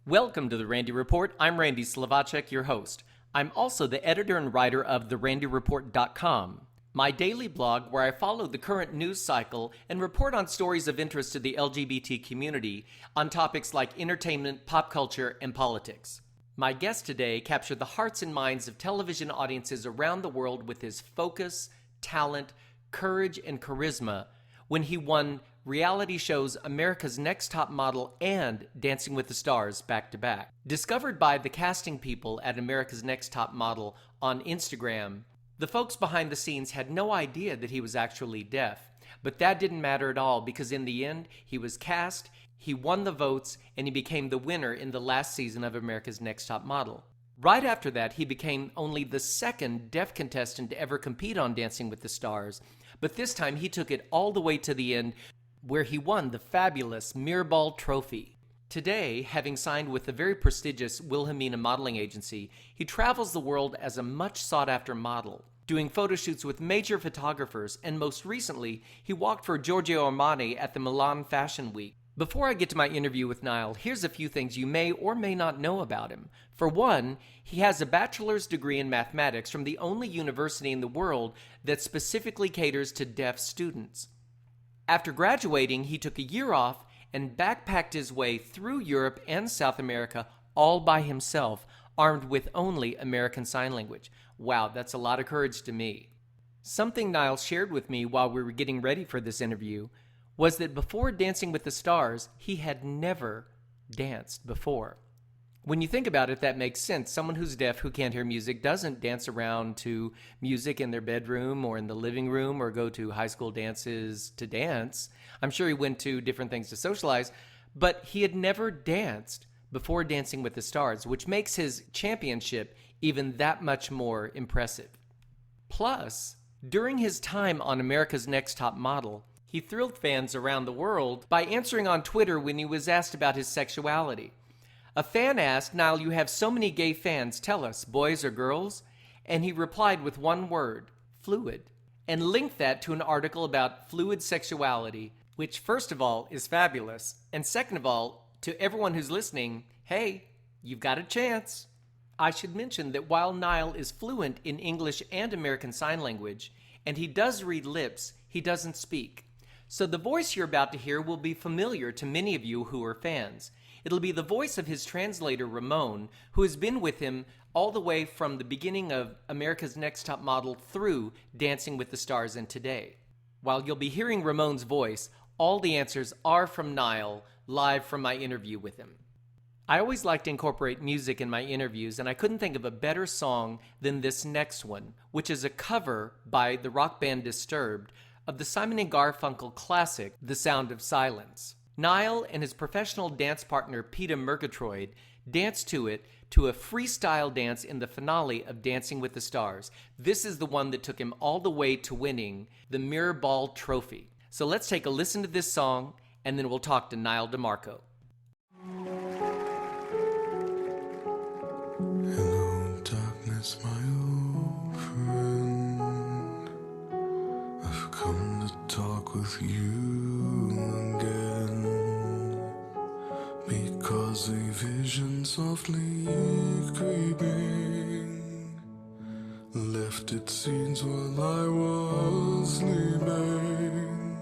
Welcome to the Randy Report. I'm Randy Slavacek, your host. I'm also the editor and writer of therandyreport.com, my daily blog where I follow the current news cycle and report on stories of interest to the LGBT community on topics like entertainment, pop culture, and politics. My guest today captured the hearts and minds of television audiences around the world with his focus, talent, courage, and charisma when he won reality shows America's Next Top Model and Dancing with the Stars back-to-back. Discovered by the casting people at America's Next Top Model on Instagram, the folks behind the scenes had no idea that he was actually deaf. But that didn't matter at all because in the end, he was cast, he won the votes, and he became the winner in the last season of America's Next Top Model. Right after that, he became only the second deaf contestant to ever compete on Dancing with the Stars. But this time, he took it all the way to the end, where he won the fabulous Mirrorball Trophy. Today, having signed with the very prestigious Wilhelmina modeling agency, he travels the world as a much sought-after model, doing photo shoots with major photographers, and most recently, he walked for Giorgio Armani at the Milan Fashion Week. Before I get to my interview with Nyle, here's a few things you may or may not know about him. For one, he has a bachelor's degree in mathematics from the only university in the world that specifically caters to deaf students. After graduating, he took a year off and backpacked his way through Europe and South America all by himself, armed with only American Sign Language. Wow, that's a lot of courage to me. Something Nyle shared with me while we were getting ready for this interview was that before Dancing with the Stars, he had never danced before. When you think about it, that makes sense. Someone who's deaf who can't hear music doesn't dance around to music in their bedroom or in the living room or go to high school dances to dance. I'm sure he went to different things to socialize, but he had never danced before Dancing with the Stars, which makes his championship even that much more impressive. Plus, during his time on America's Next Top Model, he thrilled fans around the world by answering on Twitter when he was asked about his sexuality. A fan asked, "Nyle, you have so many gay fans. Tell us, boys or girls?" And he replied with one word, fluid, and linked that to an article about fluid sexuality, which first of all is fabulous. And second of all, to everyone who's listening, hey, you've got a chance. I should mention that while Nyle is fluent in English and American Sign Language, and he does read lips, he doesn't speak. So the voice you're about to hear will be familiar to many of you who are fans. It'll be the voice of his translator, Ramon, who has been with him all the way from the beginning of America's Next Top Model through Dancing with the Stars and today. While you'll be hearing Ramon's voice, all the answers are from Nyle, live from my interview with him. I always like to incorporate music in my interviews, and I couldn't think of a better song than this next one, which is a cover by the rock band Disturbed of the Simon & Garfunkel classic, The Sound of Silence. Nyle and his professional dance partner, Peter Murgatroyd, danced to it to a freestyle dance in the finale of Dancing with the Stars. This is the one that took him all the way to winning the Mirrorball Trophy. So let's take a listen to this song, and then we'll talk to Nyle DiMarco. Hello, darkness, my old friend. I've come to talk with you again, because a vision softly creeping left its seeds while I was sleeping,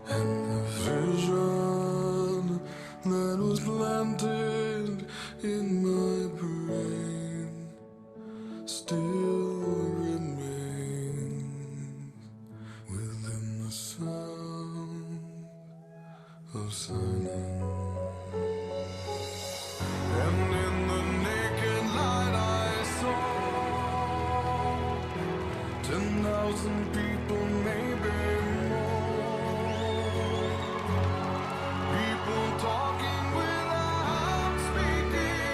and the vision that was planted in my brain still remains within the sound of silence. And in the naked light I saw 10,000 people, maybe more, people talking without speaking,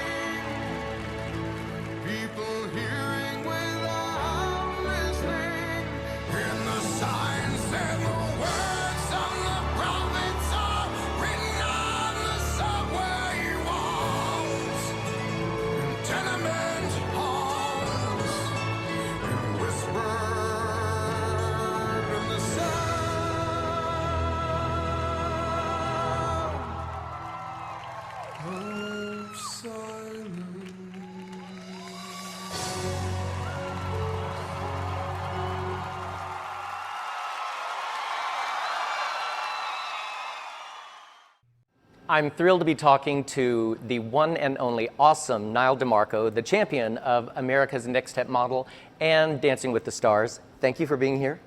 I'm thrilled to be talking to the one and only awesome Nyle DiMarco, the champion of America's Next Top Model and Dancing with the Stars. Thank you for being here.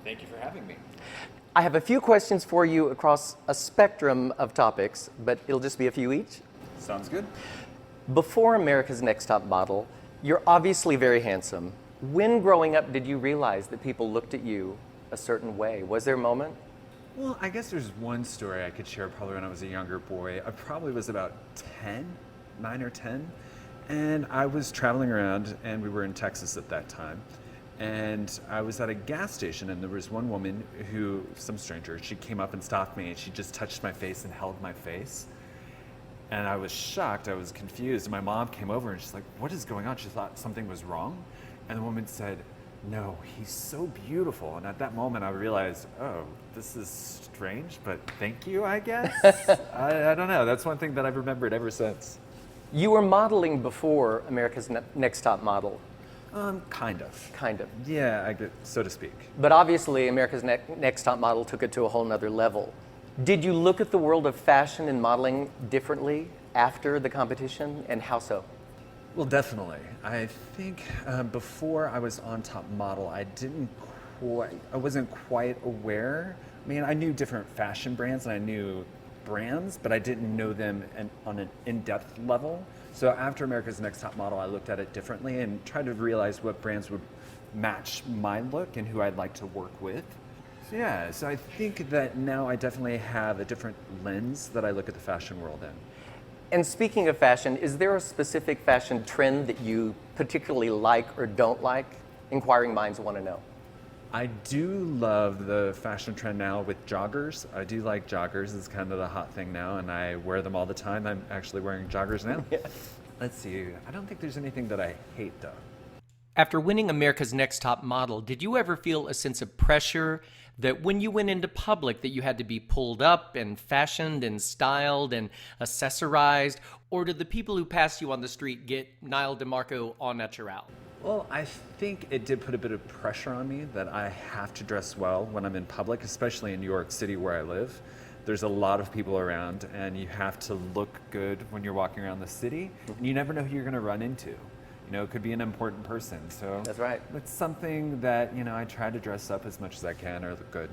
Thank you for having me. I have a few questions for you across a spectrum of topics, but it'll just be a few each. Sounds good. Before America's Next Top Model, you're obviously very handsome. When growing up did you realize that people looked at you a certain way? Was there a moment? Well, I guess there's one story I could share probably when I was a younger boy. I probably was about 9 or 10, and I was traveling around, and we were in Texas at that time. And I was at a gas station, and there was one woman who, some stranger, she came up and stopped me, and she just touched my face and held my face. And I was shocked, I was confused. And my mom came over, and she's like, "What is going on?" She thought something was wrong. And the woman said, "No, he's so beautiful." And at that moment, I realized, oh, this is strange, but thank you, I guess. I don't know. That's one thing that I've remembered ever since. You were modeling before America's Next Top Model. Kind of. Kind of. Yeah, so to speak. But obviously, America's Next Top Model took it to a whole nother level. Did you look at the world of fashion and modeling differently after the competition, and how so? Well, definitely. I think before I was on Top Model, I wasn't quite aware. I mean, I knew different fashion brands and I knew brands, but I didn't know them on an in-depth level. So after America's Next Top Model, I looked at it differently and tried to realize what brands would match my look and who I'd like to work with. So yeah, so I think that now I definitely have a different lens that I look at the fashion world in. And speaking of fashion, is there a specific fashion trend that you particularly like or don't like? Inquiring minds want to know. I do love the fashion trend now with joggers. I do like joggers. It's kind of the hot thing now, and I wear them all the time. I'm actually wearing joggers now. Yeah. Let's see. I don't think there's anything that I hate, though. After winning America's Next Top Model, did you ever feel a sense of pressure that when you went into public that you had to be pulled up and fashioned and styled and accessorized? Or did the people who passed you on the street get Nyle DiMarco au naturel? Well, I think it did put a bit of pressure on me that I have to dress well when I'm in public, especially in New York City where I live. There's a lot of people around, and you have to look good when you're walking around the city, and you never know who you're going to run into. You know, it could be an important person. So That's right. It's something that, I try to dress up as much as I can or look good.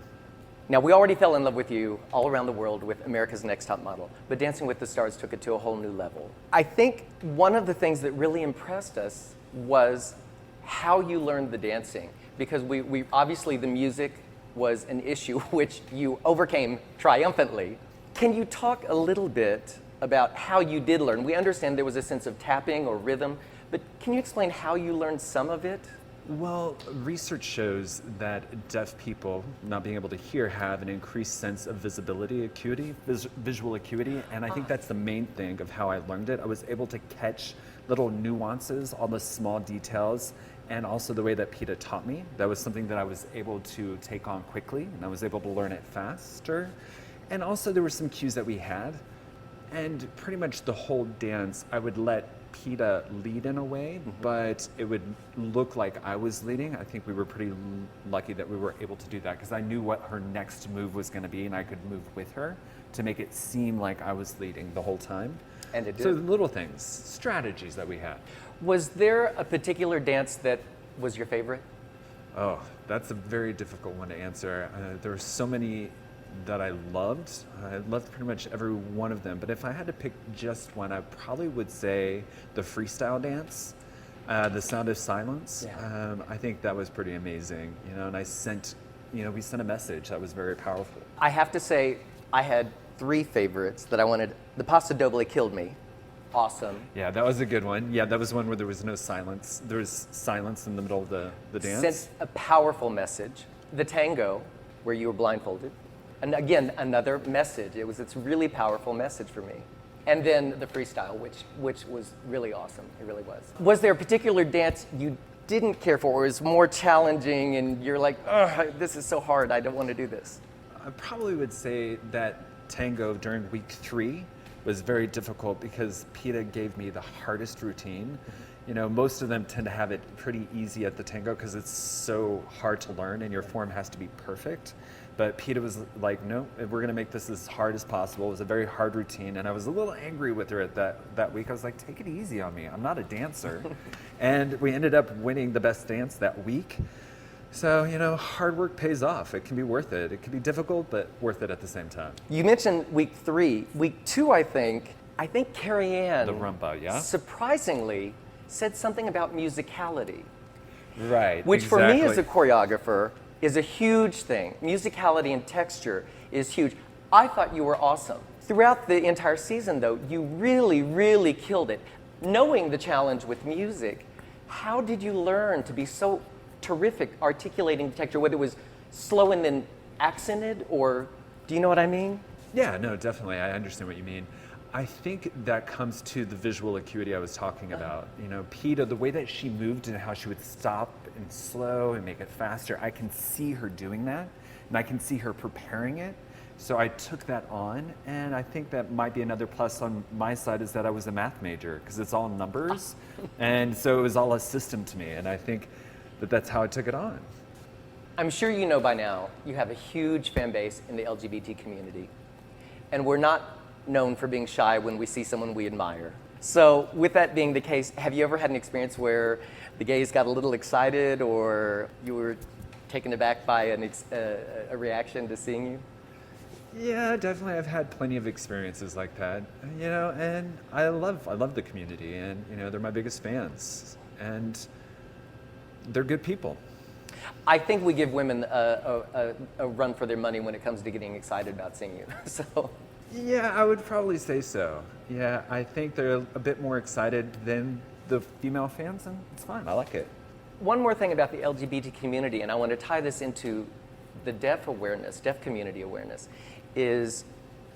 Now, we already fell in love with you all around the world with America's Next Top Model, but Dancing with the Stars took it to a whole new level. I think one of the things that really impressed us was how you learned the dancing, because we obviously the music was an issue which you overcame triumphantly. Can you talk a little bit about how you did learn? We understand there was a sense of tapping or rhythm, but can you explain how you learned some of it? Well, research shows that deaf people, not being able to hear, have an increased sense of visibility acuity, visual acuity, and I think that's the main thing of how I learned it. I was able to catch little nuances, all the small details, and also the way that PETA taught me. That was something that I was able to take on quickly, and I was able to learn it faster. And also there were some cues that we had, and pretty much the whole dance, I would let PETA lead in a way, but it would look like I was leading. I think we were pretty lucky that we were able to do that because I knew what her next move was going to be, and I could move with her to make it seem like I was leading the whole time. And it did. So little things, strategies that we had. Was there a particular dance that was your favorite? Oh, that's a very difficult one to answer. There were so many that I loved. I loved pretty much every one of them. But if I had to pick just one, I probably would say the freestyle dance, The Sound of Silence. Yeah. I think that was pretty amazing. And we sent a message that was very powerful. I have to say, I had 3 favorites that I wanted. The Paso Doble killed me. Awesome. Yeah, that was a good one. Yeah, that was one where there was no silence. There was silence in the middle of the dance. Sent a powerful message. The tango, where you were blindfolded. And again, another message. It's a really powerful message for me. And then the freestyle, which was really awesome. It really was. Was there a particular dance you didn't care for, or was more challenging, and you're like, ugh, this is so hard, I don't want to do this? I probably would say that tango during week 3 was very difficult because PETA gave me the hardest routine. Most of them tend to have it pretty easy at the tango because it's so hard to learn and your form has to be perfect. But PETA was like, no, we're gonna make this as hard as possible. It was a very hard routine, and I was a little angry with her at that week. I was like, take it easy on me. I'm not a dancer. And we ended up winning the best dance that week. So, hard work pays off. It can be worth it. It can be difficult, but worth it at the same time. You mentioned week 3. Week 2, I think Carrie Ann, The rumba, yeah? surprisingly said something about musicality. Right, Which for me as a exactly. choreographer is a huge thing. Musicality and texture is huge. I thought you were awesome. Throughout the entire season though, you really, really killed it. Knowing the challenge with music, how did you learn to be so terrific articulating the texture, whether it was slow and then accented, or do you know what I mean? Yeah, no, definitely. I understand what you mean. I think that comes to the visual acuity I was talking about. PETA, the way that she moved and how she would stop and slow and make it faster, I can see her doing that, and I can see her preparing it. So I took that on, and I think that might be another plus on my side is that I was a math major, because it's all numbers, and so it was all a system to me, and I think that that's how I took it on. I'm sure you know by now, you have a huge fan base in the LGBT community. And we're not known for being shy when we see someone we admire. So with that being the case, have you ever had an experience where the gays got a little excited or you were taken aback by a reaction to seeing you? Yeah, definitely. I've had plenty of experiences like that, and I love the community, and they're my biggest fans, and they're good people. I think we give women a run for their money when it comes to getting excited about seeing you. So. Yeah, I would probably say so. Yeah, I think they're a bit more excited than the female fans, and it's fine. I like it. One more thing about the LGBT community, and I want to tie this into the deaf community awareness, is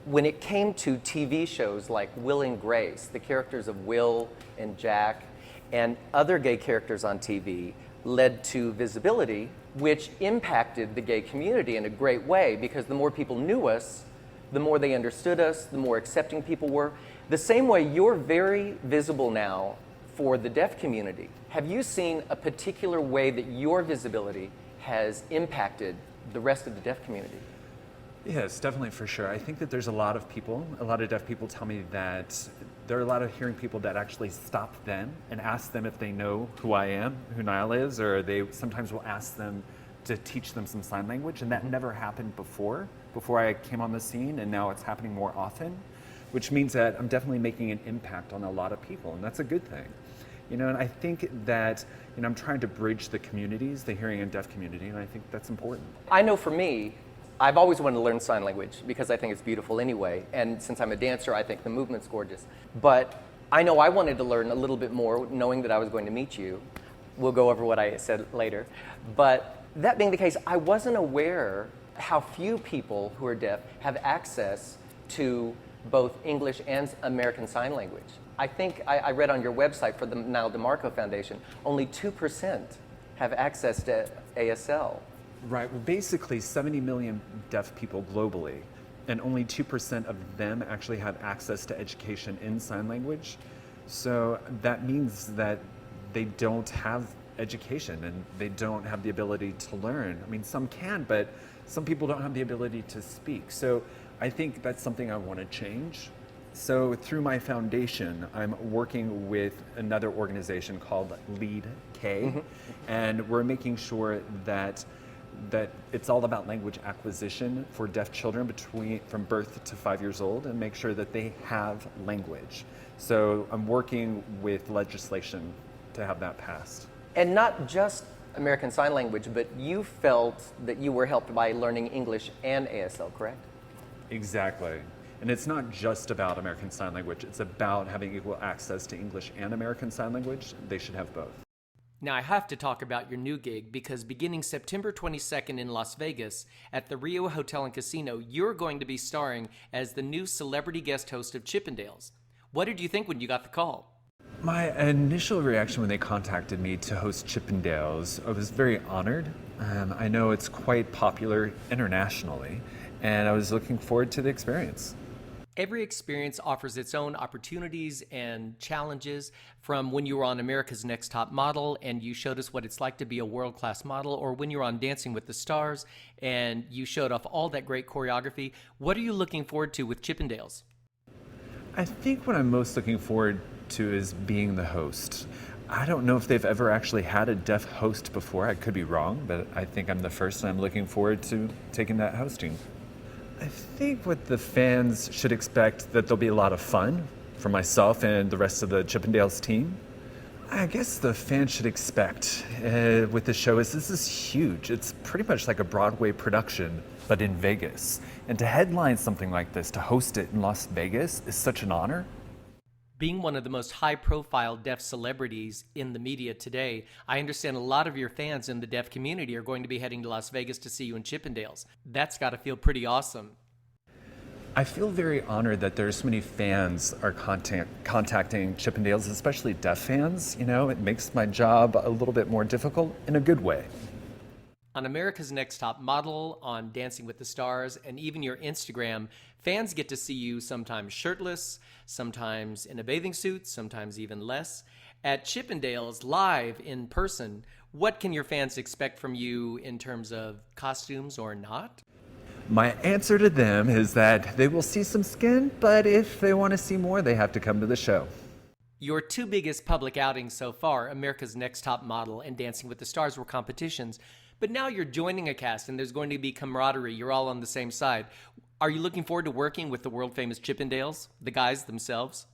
when it came to TV shows like Will and Grace, the characters of Will and Jack and other gay characters on TV led to visibility, which impacted the gay community in a great way, because the more people knew us, the more they understood us, the more accepting people were. The same way you're very visible now for the deaf community. Have you seen a particular way that your visibility has impacted the rest of the deaf community? Yes, definitely, for sure. I think that there's a lot of deaf people tell me that there are a lot of hearing people that actually stop them and ask them if they know who I am, who Nyle is, or they sometimes will ask them to teach them some sign language, and that never happened before I came on the scene, and now it's happening more often, which means that I'm definitely making an impact on a lot of people, and that's a good thing. And I think that I'm trying to bridge the communities, the hearing and deaf community, and I think that's important. I know for me, I've always wanted to learn sign language because I think it's beautiful anyway, and since I'm a dancer, I think the movement's gorgeous. But I know I wanted to learn a little bit more, knowing that I was going to meet you. We'll go over what I said later. But that being the case, I wasn't aware how few people who are deaf have access to both English and American Sign Language. I think I read on your website for the Nyle DiMarco Foundation, only 2% have access to ASL. Right, well, basically 70 million deaf people globally, and only 2% of them actually have access to education in sign language. So that means that they don't have education and they don't have the ability to learn. I mean, some can, but some people don't have the ability to speak. So I think that's something I want to change. So through my foundation, I'm working with another organization called Lead K, and we're making sure that it's all about language acquisition for deaf children from birth to 5 years old, and make sure that they have language. So I'm working with legislation to have that passed. And not just American Sign Language, but you felt that you were helped by learning English and ASL, correct? Exactly. And it's not just about American Sign Language, it's about having equal access to English and American Sign Language. They should have both. Now, I have to talk about your new gig because beginning September 22nd in Las Vegas at the Rio Hotel Casino, you're going to be starring as the new celebrity guest host of Chippendales. What did you think when you got the call? My initial reaction when they contacted me to host Chippendales, I was very honored. I know it's quite popular internationally, and I was looking forward to the experience. Every experience offers its own opportunities and challenges, from when you were on America's Next Top Model and you showed us what it's like to be a world-class model, or when you were on Dancing with the Stars and you showed off all that great choreography. What are you looking forward to with Chippendales? I think what I'm most looking forward to is being the host. I don't know if they've ever actually had a deaf host before. I could be wrong, but I think I'm the first, and I'm looking forward to taking that hosting. I think what the fans should expect, that there'll be a lot of fun for myself and the rest of the Chippendales team. I guess the fans should expect with the show is this is huge. It's pretty much like a Broadway production, but in Vegas. And to headline something like this, to host it in Las Vegas, is such an honor. Being one of the most high-profile deaf celebrities in the media today, I understand a lot of your fans in the deaf community are going to be heading to Las Vegas to see you in Chippendales. That's got to feel pretty awesome. I feel very honored that there's so many fans are contacting Chippendales, especially deaf fans. You know, it makes my job a little bit more difficult in a good way. On America's Next Top Model, on Dancing with the Stars, and even your Instagram, fans get to see you sometimes shirtless, sometimes in a bathing suit, sometimes even less. At Chippendales, live in person, what can your fans expect from you in terms of costumes or not? My answer to them is that they will see some skin, but if they want to see more, they have to come to the show. Your two biggest public outings so far, America's Next Top Model and Dancing with the Stars, were competitions. But now you're joining a cast and there's going to be camaraderie. You're all on the same side. Are you looking forward to working with the world-famous Chippendales, the guys themselves?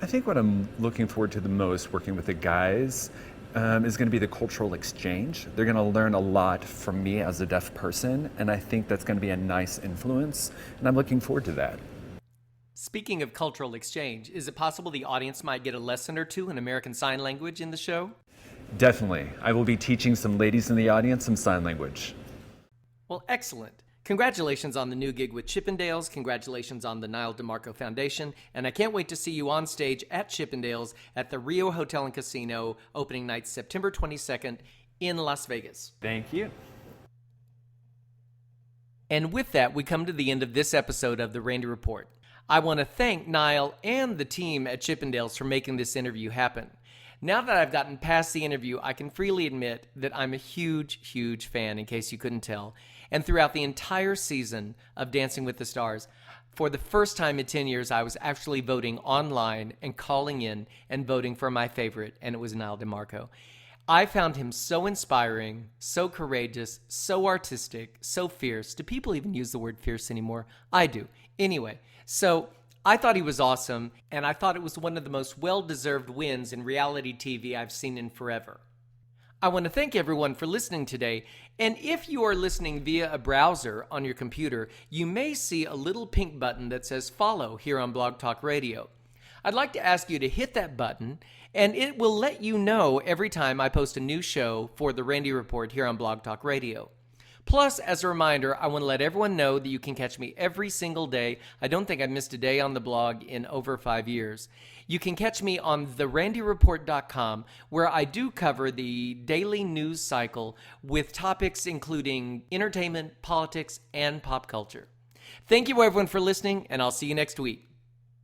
I think what I'm looking forward to the most working with the guys is going to be the cultural exchange. They're going to learn a lot from me as a deaf person, and I think that's going to be a nice influence, and I'm looking forward to that. Speaking of cultural exchange, is it possible the audience might get a lesson or two in American Sign Language in the show? Definitely. I will be teaching some ladies in the audience some sign language. Well, excellent. Congratulations on the new gig with Chippendales. Congratulations on the Nyle DiMarco Foundation. And I can't wait to see you on stage at Chippendales at the Rio Hotel Casino, opening night September 22nd in Las Vegas. Thank you. And with that, we come to the end of this episode of The Randy Report. I want to thank Nyle and the team at Chippendales for making this interview happen. Now that I've gotten past the interview, I can freely admit that I'm a huge, huge fan, in case you couldn't tell. And throughout the entire season of Dancing with the Stars, for the first time in 10 years, I was actually voting online and calling in and voting for my favorite, and it was Nyle DiMarco. I found him so inspiring, so courageous, so artistic, so fierce. Do people even use the word fierce anymore? I do. Anyway, so I thought he was awesome, and I thought it was one of the most well-deserved wins in reality TV I've seen in forever. I want to thank everyone for listening today, and if you are listening via a browser on your computer, you may see a little pink button that says follow here on Blog Talk Radio. I'd like to ask you to hit that button, and it will let you know every time I post a new show for The Randy Report here on Blog Talk Radio. Plus, as a reminder, I want to let everyone know that you can catch me every single day. I don't think I've missed a day on the blog in over 5 years. You can catch me on therandyreport.com, where I do cover the daily news cycle with topics including entertainment, politics, and pop culture. Thank you, everyone, for listening, and I'll see you next week.